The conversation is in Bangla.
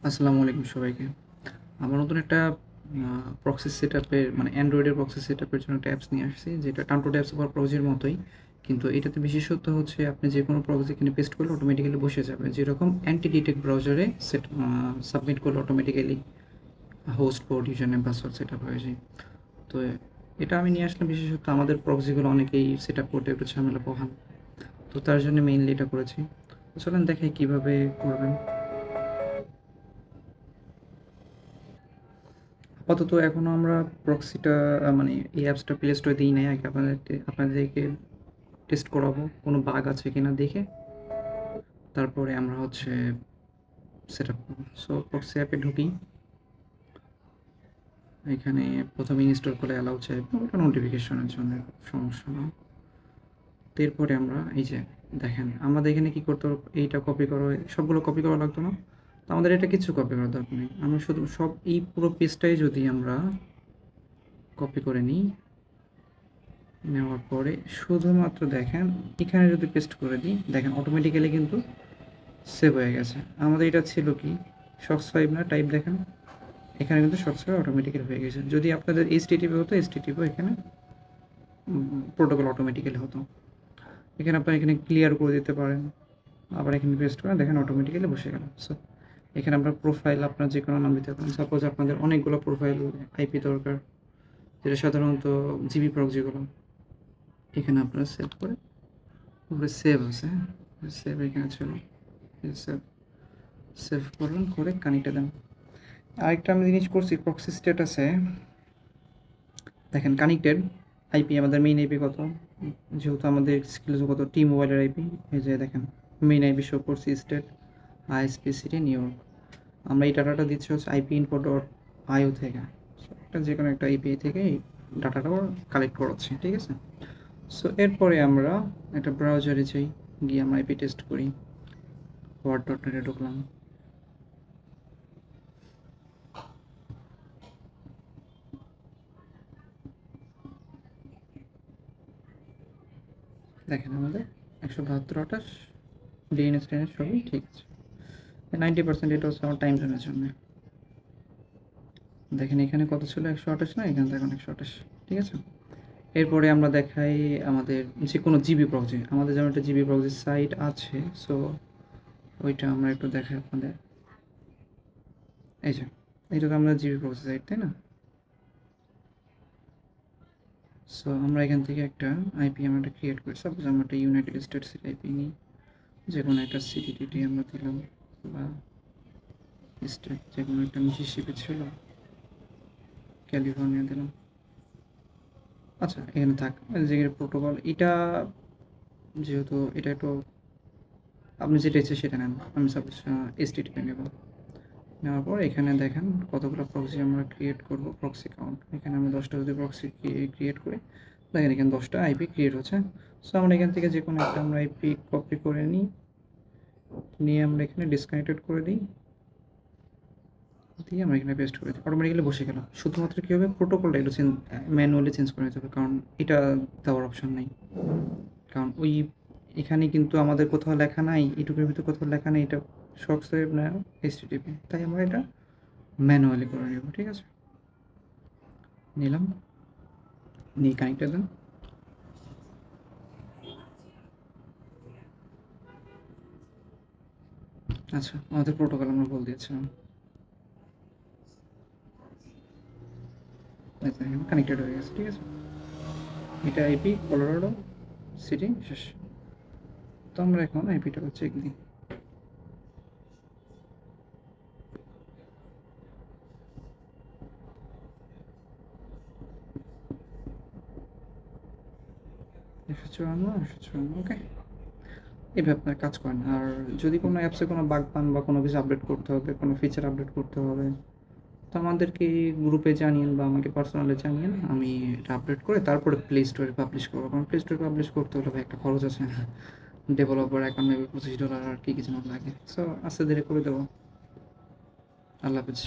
আসসালামু আলাইকুম সবাইকে। আমার নতুন একটা প্রক্সি সেটআপের মানে অ্যান্ড্রয়েডের প্রক্সি সেটআপের জন্য একটা অ্যাপস নিয়ে আসছি, যেটা টার্নটো ট্যাপস বা প্রক্সির মতোই। কিন্তু এটাতে বিশেষত্ব হচ্ছে আপনি যেকোনো প্রক্সি এখানে পেস্ট করলে অটোমেটিক্যালি বসে যাবে। যেরকম অ্যান্টি ডিটেক্ট ব্রাউজারে সাবমিট করলে automatically host port user name password setup হয়ে যায়। তো এটা আমি নিয়ে আসলাম বিশেষত আমাদের প্রক্সিগুলো অনেকেই সেটআপ করতে একটু ঝামেলা পোহান। তো তার জন্য মেইনলি এটা করেছি। তো চলেন দেখাই কীভাবে করবেন। আপাতত এখনও আমরা প্রক্সিটা মানে এই অ্যাপসটা প্লে স্টোরে দিই নাই। আগে আপনাদেরকে টেস্ট করাবো কোনো বাগ আছে কিনা দেখে, তারপরে আমরা হচ্ছে সেট আপ করবো। সো প্রক্সি অ্যাপে ঢুকি। এখানে প্রথমে ইনস্টল করে অ্যালাউ চাইবে, ওটা নোটিফিকেশনের জন্য, সমস্যা না। তো এরপরে আমরা এই যে দেখেন আমাদের এখানে কী করতে হবে, এইটা কপি করো, সবগুলো কপি করা লাগতো না। তো আমাদের এটা কিছু কপি করার দরকার নেই। আমরা শুধু এই পুরো পেজটাই যদি আমরা কপি করে নিই, নেওয়ার পরে শুধুমাত্র দেখেন এখানে যদি পেস্ট করে দিই, দেখেন অটোমেটিক্যালি কিন্তু সেভ হয়ে গেছে। আমাদের এটা ছিল কি শক্স 5 না, টাইপ দেখেন এখানে কিন্তু শক্স 5 অটোমেটিক্যালি হয়ে গেছে। যদি আপনাদের HTTP হতো, HTTP এখানে প্রোটোকল অটোমেটিক্যালি হতো। এখানে আপনারা এখানে ক্লিয়ার করে দিতে পারেন, আবার এখানে পেস্ট করেন, দেখেন অটোমেটিক্যালি বসে গেল। সো এখানে আপনার প্রোফাইল আপনার যে কোনো নাম দিতে পারেন। সাপোজ আপনাদের অনেকগুলো প্রোফাইল আইপি দরকার, যেটা সাধারণত জিবি প্রক্সিগুলো, এখানে আপনারা সেভ করে উপরে সেভ আছে, হ্যাঁ সেভ এখানে ছিল, সেভ সেভ করলেন, করে কানেক্টে দেন। আরেকটা আমি জিনিস করছি প্রক্সি স্ট্যাটাসে, দেখেন কানেক্টেড আইপি আমাদের মেইন আইপি কত, যেহেতু আমাদের স্কিলস কত টি মোবাইলের আইপি, এই যে দেখেন মেইন আইপি শো করছি state ISP city new York. আমরা এই ডাটাটা দিচ্ছি হচ্ছে আইপি ইনফো ডট আইও থেকে, একটা যে কোনো একটা আইপি থেকে এই ডাটাটাও কালেক্ট করাচ্ছি, ঠিক আছে। সো এরপরে আমরা একটা ব্রাউজারে যাই, গিয়ে আমরা আইপি টেস্ট করি। word.net-এ ঢুকলাম। দেখেন আমাদের 172.28 ডিএনএস টেনএস সবই ঠিক আছে। 90% এটা হচ্ছে আমার টাইম জোনের জন্য। দেখেন এখানে কত ছিল, 128 না, এখানে দেখুন 128, ঠিক আছে। এরপরে আমরা দেখাই আমাদের যে কোনো জিবি প্রক্সি, আমাদের যেমন একটা জিবি প্রক্সি সাইট আছে, সো ওইটা আমরা একটু দেখাই আপনাদের। এই যে এইটা তো আমরা জিবি প্রক্সি সাইট, তাই না। সো আমরা এখান থেকে একটা আইপি আমরা একটা ক্রিয়েট করি। সাপোজ আমরা একটা ইউনাইটেড স্টেটসের আইপি নিই, যে কোনো একটা সিটি টিটি আমরা দিলাম, বা স্টেট যে কোনো একটা মিসিসিপি ছিল, ক্যালিফোর্নিয়া দিলাম। আচ্ছা এখানে থাক, যে প্রোটোকল এটা, যেহেতু এটা একটু আপনি যেটা ইচ্ছে সেটা নেন, আমি সাপোজ HTTP নেব। নেওয়ার পর এখানে দেখেন কতগুলো প্রক্সি আমরা ক্রিয়েট করব, প্রক্সি কাউন্ট এখানে আমরা 10টা যদি প্রক্সি ক্রিয়েট করি, দেখেন এখানে 10টা আইপি ক্রিয়েট হচ্ছে। সো আমরা এখান থেকে যে কোনো একটা আমরা আইপি কপি করে নিয়ে আমরা এখানে ডিসকানেক্টেড করে দিই, দিয়ে আমরা এখানে পেস্ট করে দিই, অটোমেটিক্যালি বসে গেল। শুধুমাত্র কী হবে, প্রোটোকলটা একটু ম্যানুয়ালি চেঞ্জ করে নিতে হবে, কারণ এটা দেওয়ার অপশন নেই। কারণ ওই এখানে কিন্তু আমাদের কোথাও লেখা নাই, ইউটিউবের ভিতরে কোথাও লেখা নেই এটা সক্সওয়েব না HTTP, তাই আমরা এটা ম্যানুয়ালি করে নেব, ঠিক আছে। নিলাম, নিয়ে কানেক্টে দেন। আচ্ছা আমাদের প্রোটোকল আমরা বল দিয়েছিলাম, কানেক্টেড হয়ে গেছে, ঠিক আছে। এটা আইপি কলোরাডো সিটি শেষ। তো আমরা এখন আইপিটা চেক দিই। ওকে, এইভাবে আপনার কাজ করেন। আর যদি কোনো অ্যাপসে কোনো বাগ পান বা কোনো কিছু আপডেট করতে হবে, কোনো ফিচার আপডেট করতে হবে, তো আমাদেরকে গ্রুপে জানিয়েন বা আমাকে পার্সোনালি জানিয়েন, আমি এটা আপডেট করে তারপরে প্লে স্টোরে পাবলিশ করবো। কারণ প্লে স্টোরে পাবলিশ করতে হলে ভাই একটা খরচ আছে, ডেভেলপার অ্যাকাউন্ট মেবি $25 আর কি কিছু না লাগে। সো আস্তে ধীরে করে দেবো। আল্লাহ হাফিজ।